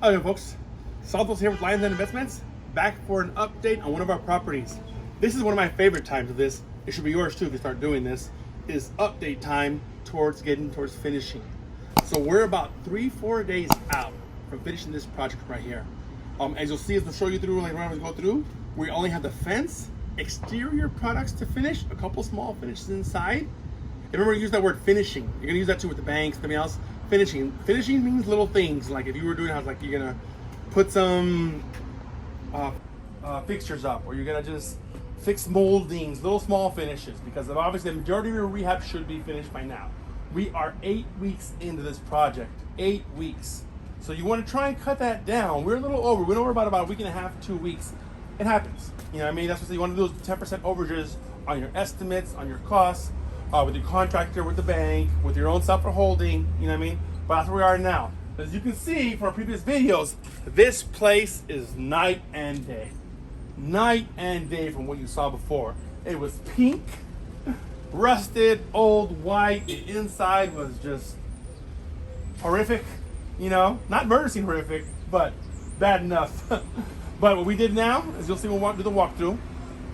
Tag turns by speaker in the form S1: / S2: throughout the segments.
S1: Hi folks, Santos here with LyonzdenInvestments, back for an update on one of our properties. This is one of my favorite times of this. It should be yours too if you start doing this, is update time towards finishing. So we're about 3-4 days out from finishing this project right here. As you'll see, as we'll show you through later on as we go through, we only have the fence, exterior products to finish, a couple small finishes inside. And remember to use that word finishing. You're gonna use that too with the banks, everything else. Finishing means little things, like if you were doing a house, like you're gonna put some fixtures up, or you're gonna just fix moldings, little small finishes, because obviously the majority of your rehab should be finished by now. We are 8 weeks into this project, 8 weeks. So you wanna try and cut that down. We're a little over, we went over about a week and a half, 2 weeks. It happens, you know what I mean? That's what you wanna do, is 10% overages on your estimates, on your costs, with your contractor, with the bank, with your own self for holding, you know what I mean? But that's where we are now. As you can see from our previous videos, this place is night and day. Night and day from what you saw before. It was pink, rusted, old, white. The inside was just horrific, you know? Not murder scene horrific, but bad enough. But what we did now, as you'll see when we do the walkthrough,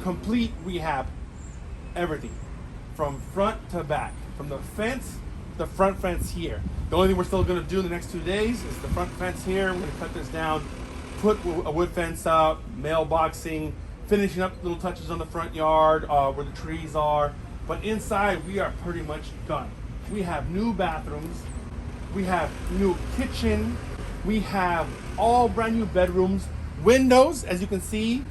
S1: complete rehab, everything. From front to back, from the fence, the front fence here. The only thing we're still gonna do in the next 2 days is the front fence here. We're gonna cut this down, put a wood fence up, mailboxing, finishing up little touches on the front yard where the trees are. But inside, we are pretty much done. We have new bathrooms, we have new kitchen, we have all brand new bedrooms, windows, as you can see,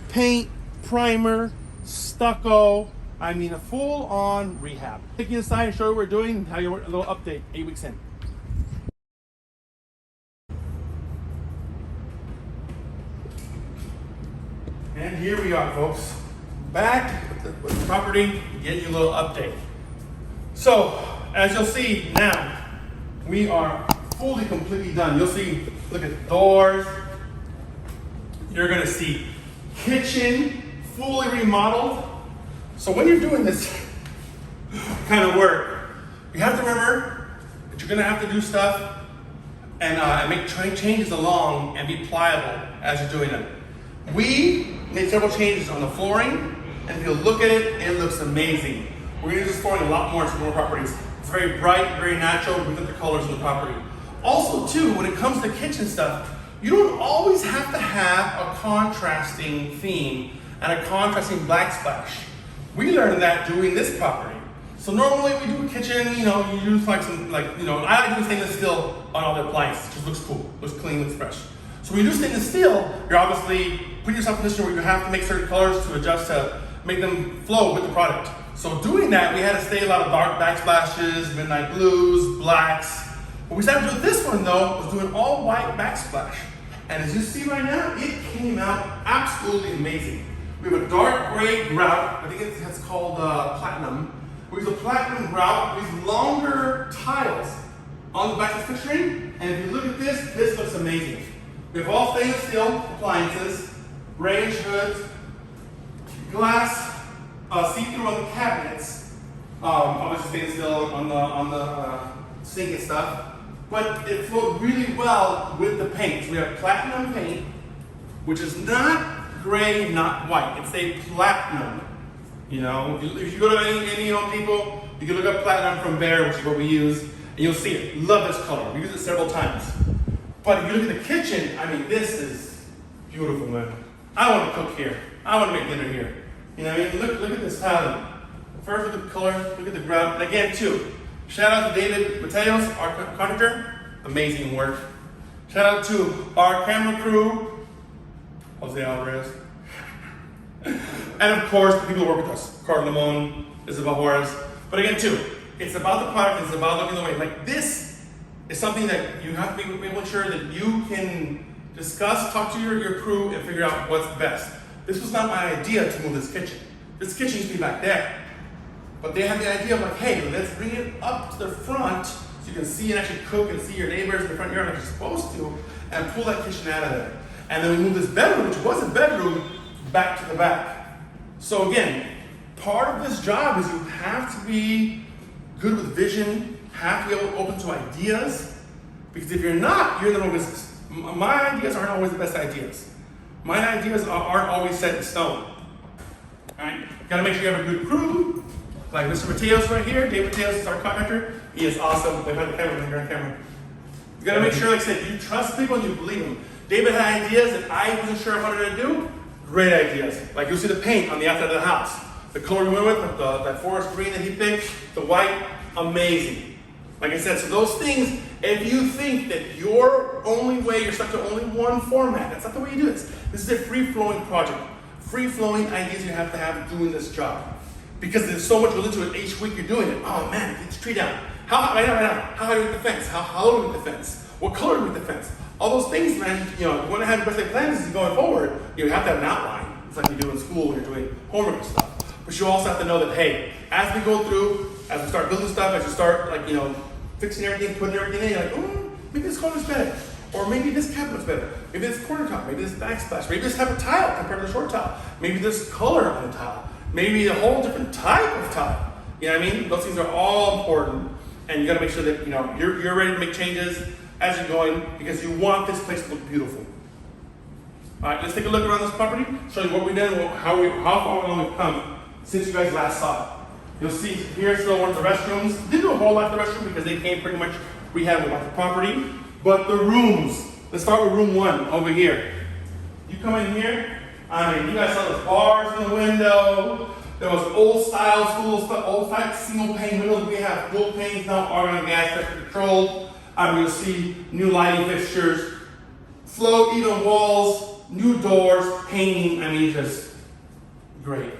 S1: paint, primer, stucco. I mean, a full-on rehab. Take you inside and show you what we're doing and tell you a little update 8 weeks in. And here we are, folks. Back with the property, getting you a little update. So, as you'll see now, we are fully, completely done. You'll see, look at the doors. You're gonna see kitchen, fully remodeled. So when you're doing this kind of work, you have to remember that you're gonna have to do stuff and make changes along and be pliable as you're doing them. We made several changes on the flooring, and if you look at it, it looks amazing. We're gonna use this flooring a lot more in some more properties. It's very bright, very natural, we put the colors in the property. Also too, when it comes to kitchen stuff, you don't always have to have a contrasting theme and a contrasting backsplash. We learned that doing this property. So normally we do a kitchen, you know, you use like some, I like doing stainless steel on all the appliances. It just looks cool, looks clean, looks fresh. So when you do stainless steel, you're obviously putting yourself in a position where you have to make certain colors to adjust to make them flow with the product. So doing that, we had to stay a lot of dark backsplashes, midnight blues, blacks. What we decided to do with this one though, was doing all white backsplash. And as you see right now, it came out absolutely amazing. We have a dark gray grout. I think it's called platinum. We use a platinum grout. We use longer tiles on the back of the fixturing. And if you look at this, this looks amazing. We have all stainless steel appliances, range hoods, glass see-through on the cabinets. Obviously stainless steel on the sink and stuff. But it flowed really well with the paint. We have platinum paint, which is not gray, not white. It's a platinum. You know, if you go to any Home Depot, you can look up platinum from Behr, which is what we use, and you'll see it. Love this color. We use it several times. But if you look at the kitchen, I mean, this is beautiful, man. I want to cook here. I want to make dinner here. You know what I mean? Look at this tiling. First, look at the color. Look at the grout. And again, too, shout out to David Mateos, our contractor. Amazing work. Shout out to our camera crew, Jose Alvarez. And of course, the people who work with us, Carl Limon, Isabel Juarez. But again, too, it's about the product, it's about looking the way. Like this is something that you have to be able to ensure that you can discuss, talk to your crew, and figure out what's best. This was not my idea to move this kitchen. This kitchen used to be back there. But they had the idea of like, hey, let's bring it up to the front so you can see and actually cook and see your neighbors in the front yard like you're supposed to, and pull that kitchen out of there. And then we moved this bedroom, which was a bedroom, back to the back. So again, part of this job is you have to be good with vision, have to be open to ideas, because if you're not, you're in the wrong business. My ideas aren't always the best ideas. My ideas aren't always set in stone. All right, gotta make sure you have a good crew. Like Mr. Mateos right here. David Mateos is our contractor. He is awesome. They've had the camera, they're on camera. You gotta make sure, like I said, you trust people and you believe them. David had ideas that I wasn't sure I wanted to do. Great ideas. Like you'll see the paint on the outside of the house. The color we went with, that forest green that he picked, the white, amazing. Like I said, so those things, if you think that your only way, you're stuck to only one format, that's not the way you do this. This is a free-flowing project. Free-flowing ideas you have to have doing this job. Because there's so much goes into it each week you're doing it. Oh man, get this tree down. How high do we make the fence? How low do we make the fence? What color do we make the fence? All those things, man, you want to have your best laid plans is going forward, you have to have an outline. It's like you do in school when you're doing homework and stuff. But you also have to know that, hey, as we go through, as we start building stuff, as you start fixing everything, putting everything in, you're like, oh, maybe this color's better. Or maybe this cabinet's better. Maybe this corner top, maybe this backsplash, maybe this type of tile compared to the short tile. Maybe this color on the tile. Maybe a whole different type of tile. You know what I mean? Those things are all important. And you gotta make sure that you're ready to make changes as you're going because you want this place to look beautiful. All right, let's take a look around this property, show you what we've done, how far along we've come since you guys last saw it. You'll see here's still one of the restrooms. Didn't do a whole lot of the restroom because they came pretty much rehab about the property. But the rooms, let's start with room 1 over here. You come in here, I mean, you guys saw those bars in the window. There was old style, old type single pane windows. We have dual panes now, argon gas, pressure controlled. You'll see new lighting fixtures, float, even walls, new doors, painting. I mean, just great.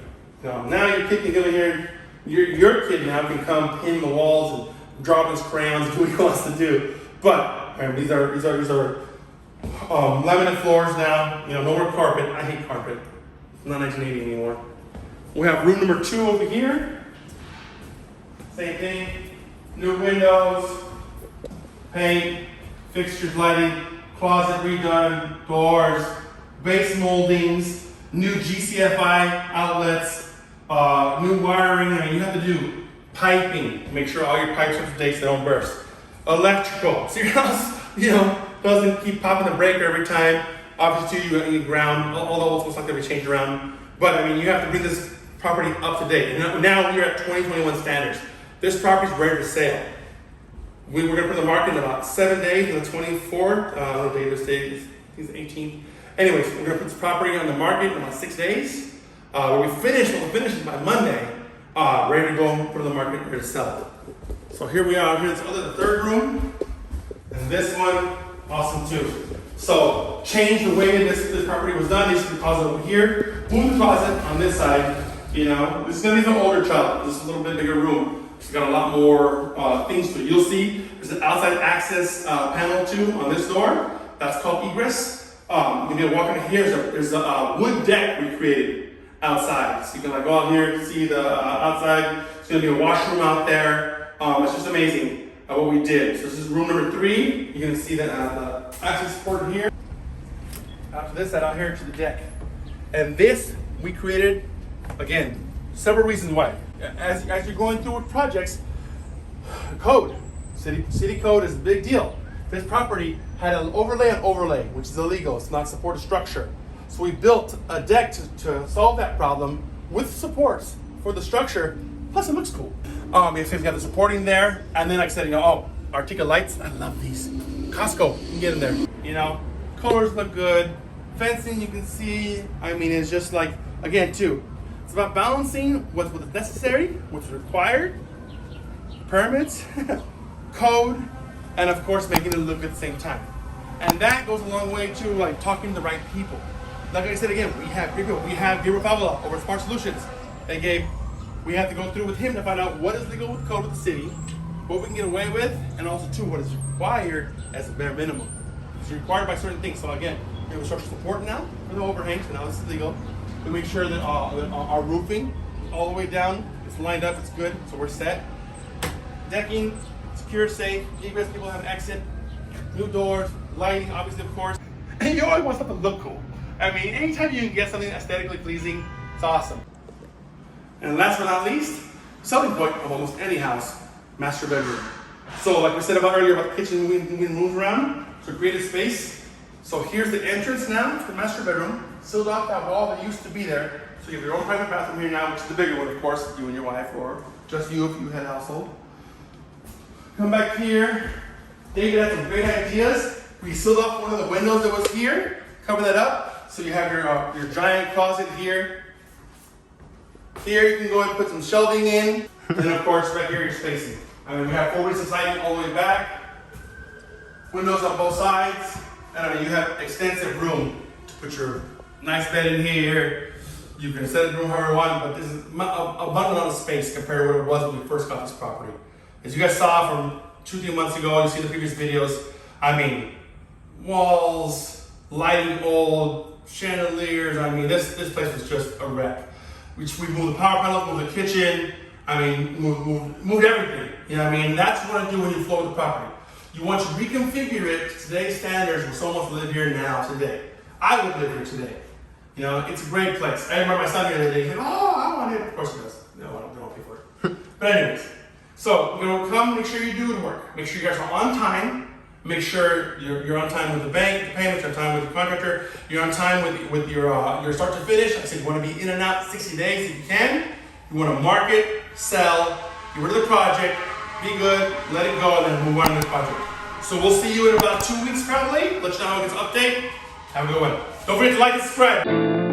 S1: Now your kid can go in here. Your kid now can come pin the walls and draw his crayons, do what he wants to do. But these are laminate floors now. No more carpet. I hate carpet. It's not 1980 anymore. We have room number 2 over here. Same thing. New windows, paint, fixtures, lighting, closet redone, doors, base moldings, new GCFI outlets, new wiring. I mean, you have to do piping. Make sure all your pipes are up to date so they don't burst. Electrical. So your house, doesn't keep popping the breaker every time. Obviously, too, you need ground. All the old school stuff can be changed around. But I mean, you have to bring this property up to date. And now we're at 2021 standards. This property is ready for sale. We're going to put the market in about 7 days, on the 24th. What day is this? It's the 18th. Anyways, we're going to put this property on the market in about 6 days. We'll finish by Monday. Ready to go and put it on the market, ready to sell it. So here we are. Here's the third room. And this one, awesome too. So change the way this property was done. This is the closet over here. Move the closet on this side. This is going to be an older child. This is a little bit bigger room. It's got a lot more things to it. You'll see there's an outside access panel too on this door. That's called egress. You can walk in here. There's a wood deck we created outside. So you can go out here, see the outside. It's going to be a washroom out there. It's just amazing what we did. So this is room number 3. You're going to see the access port here. After this, out here to the deck. And this we created, again, several reasons why. As you're going through with projects, code, city code is a big deal. This property had an overlay, which is illegal. It's not supported structure. So we built a deck to solve that problem with supports for the structure. Plus, it looks cool. We've got the supporting there, and then like I said, Artica lights. I love these. Costco, you can get them there. Colors look good. Fencing, you can see. I mean, it's just like, again, too. It's about balancing what's necessary, what's required, permits, code, and of course, making it look good at the same time. And that goes a long way to like talking to the right people. Like I said again, we have people. We have Gabriel Pavla over Smart Solutions. We have to go through with him to find out what is legal with code with the city, what we can get away with, and also too what is required as a bare minimum. It's required by certain things. So again, we have a structural support now for the overhang, so now this is legal. We make sure that our roofing all the way down is lined up, it's good, so we're set. Decking, secure, safe, egress, people have exit, new doors, lighting, obviously, of course. And you always want stuff to look cool. I mean, anytime you can get something aesthetically pleasing, it's awesome. And last but not least, selling point of almost any house, master bedroom. So like we said about earlier about the kitchen moving rooms around, so create a space. So here's the entrance now to the master bedroom. Sealed off that wall that used to be there. So you have your own private bathroom here now, which is the bigger one, of course, you and your wife, or just you if you had a household. Come back here. David had some great ideas. We sealed off one of the windows that was here. Cover that up. So you have your giant closet here. Here you can go and put some shelving in. And then of course right here your spacing. I mean we have full recessed lighting all the way back. Windows on both sides. And I mean you have extensive room to put your nice bed in here. You can set the room however you want, but this is abundant amount of space compared to what it was when we first got this property. As you guys saw from 2-3 months ago, you see the previous videos, I mean, walls, lighting old, chandeliers, I mean, this place was just a wreck. We moved the power panels, moved the kitchen, I mean, moved everything. You know what I mean? That's what you want to do when you float the property. You want to reconfigure it to today's standards where someone wants to live here now, today. I would live here today. You know, it's a great place. I remember my son the other day, he said, oh, I want it. Of course he does. No, I don't pay for it. But anyways, so we're gonna come, make sure you do the work. Make sure you guys are on time. Make sure you're on time with the bank, the payments, you're on time with the contractor, you're on time with your start to finish. Like I said, you wanna be in and out 60 days if you can. You wanna market, sell, get rid of the project, be good, let it go, and then move on to the project. So we'll see you in about 2 weeks probably. Let you know how it gets update. Have a good one. Don't forget to like and subscribe.